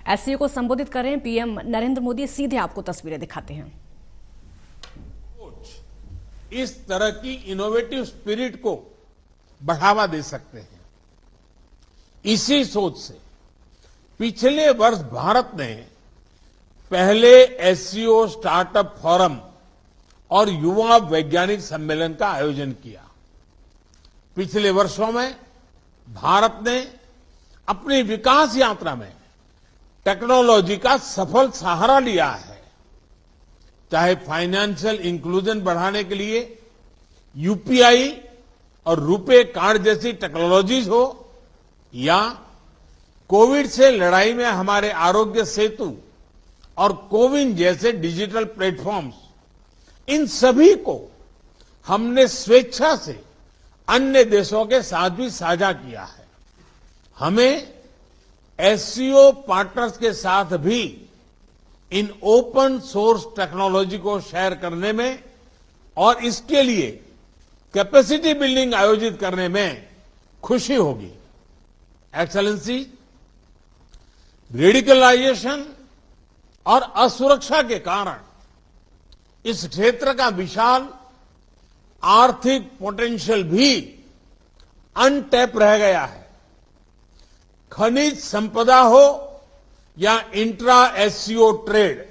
SCO को संबोधित कर रहे हैं पीएम नरेंद्र मोदी। सीधे आपको तस्वीरें दिखाते हैं। इस तरह की इनोवेटिव स्पिरिट को बढ़ावा दे सकते हैं। इसी सोच से पिछले वर्ष भारत ने पहले एससीओ स्टार्टअप फोरम और युवा वैज्ञानिक सम्मेलन का आयोजन किया। पिछले वर्षों में भारत ने अपनी विकास यात्रा में टेक्नोलॉजी का सफल सहारा लिया है। चाहे फाइनेंशियल इंक्लूजन बढ़ाने के लिए यूपीआई और रुपे कार्ड जैसी टेक्नोलॉजीज हो, या कोविड से लड़ाई में हमारे आरोग्य सेतु और कोविन जैसे डिजिटल प्लेटफॉर्म्स, इन सभी को हमने स्वेच्छा से अन्य देशों के साथ भी साझा किया है। हमें एससीओ पार्टनर्स के साथ भी इन ओपन सोर्स टेक्नोलॉजी को शेयर करने में और इसके लिए कैपेसिटी बिल्डिंग आयोजित करने में खुशी होगी। एक्सेलेंसी, रेडिकलाइजेशन और असुरक्षा के कारण इस क्षेत्र का विशाल आर्थिक पोटेंशियल भी अनटैप रह गया है। खनिज संपदा हो या इंट्रा एससीओ ट्रेड,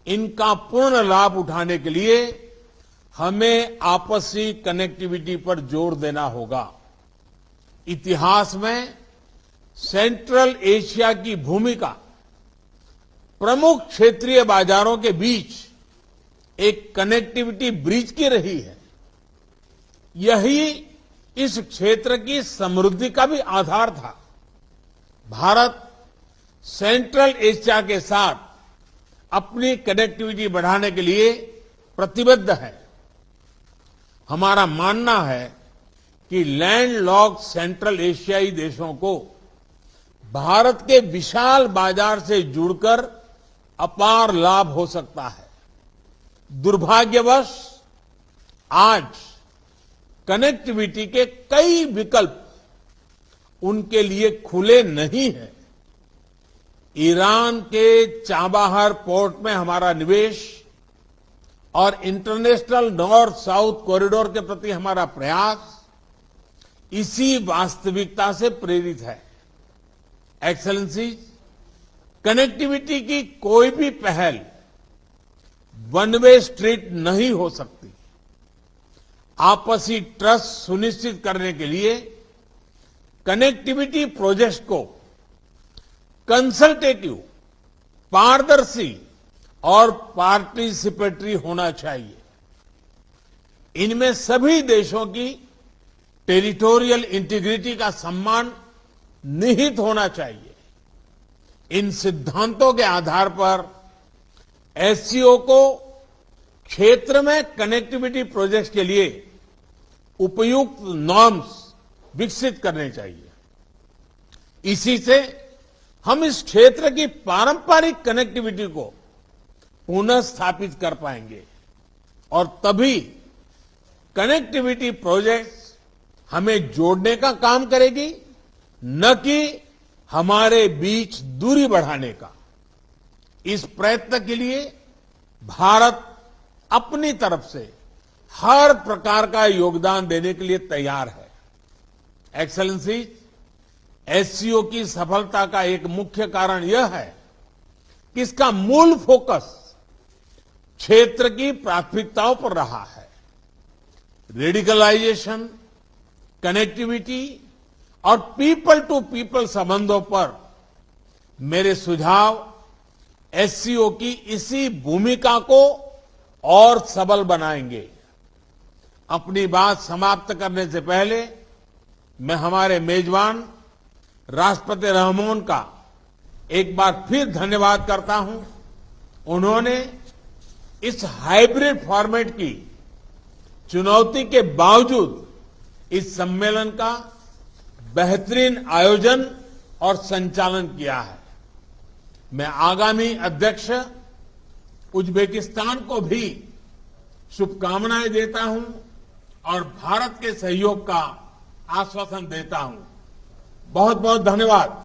इनका पूर्ण लाभ उठाने के लिए हमें आपसी कनेक्टिविटी पर जोर देना होगा। इतिहास में सेंट्रल एशिया की भूमिका प्रमुख क्षेत्रीय बाजारों के बीच एक कनेक्टिविटी ब्रिज की रही है। यही इस क्षेत्र की समृद्धि का भी आधार था। भारत सेंट्रल एशिया के साथ अपनी कनेक्टिविटी बढ़ाने के लिए प्रतिबद्ध है। हमारा मानना है कि लैंडलॉक्ड सेंट्रल एशियाई देशों को भारत के विशाल बाजार से जुड़कर अपार लाभ हो सकता है। दुर्भाग्यवश आज कनेक्टिविटी के कई विकल्प उनके लिए खुले नहीं हैं। ईरान के चाबाहर पोर्ट में हमारा निवेश और इंटरनेशनल नॉर्थ साउथ कॉरिडोर के प्रति हमारा प्रयास इसी वास्तविकता से प्रेरित है। एक्सेलेंसी, कनेक्टिविटी की कोई भी पहल वन वे स्ट्रीट नहीं हो सकती। आपसी ट्रस्ट सुनिश्चित करने के लिए कनेक्टिविटी प्रोजेक्ट को कंसल्टेटिव, पारदर्शी और पार्टिसिपेटरी होना चाहिए। इनमें सभी देशों की टेरिटोरियल इंटीग्रिटी का सम्मान निहित होना चाहिए। इन सिद्धांतों के आधार पर एससीओ को क्षेत्र में कनेक्टिविटी प्रोजेक्ट्स के लिए उपयुक्त नॉर्म्स विकसित करने चाहिए। इसी से हम इस क्षेत्र की पारंपरिक कनेक्टिविटी को पुनः स्थापित कर पाएंगे और तभी कनेक्टिविटी प्रोजेक्ट्स हमें जोड़ने का काम करेगी, न कि हमारे बीच दूरी बढ़ाने का। इस प्रयत्न के लिए भारत अपनी तरफ से हर प्रकार का योगदान देने के लिए तैयार है। एक्सेलेंसी, एससीओ की सफलता का एक मुख्य कारण यह है कि इसका मूल फोकस क्षेत्र की प्राथमिकताओं पर रहा है। रेडिकलाइजेशन, कनेक्टिविटी और पीपल टू पीपल संबंधों पर मेरे सुझाव एससीओ की इसी भूमिका को और सबल बनाएंगे। अपनी बात समाप्त करने से पहले मैं हमारे मेजबान राष्ट्रपति रहमोन का एक बार फिर धन्यवाद करता हूं। उन्होंने इस हाइब्रिड फॉर्मेट की चुनौती के बावजूद इस सम्मेलन का बेहतरीन आयोजन और संचालन किया है। मैं आगामी अध्यक्ष उज्बेकिस्तान को भी शुभकामनाएं देता हूं और भारत के सहयोग का आश्वासन देता हूं। बहुत बहुत धन्यवाद।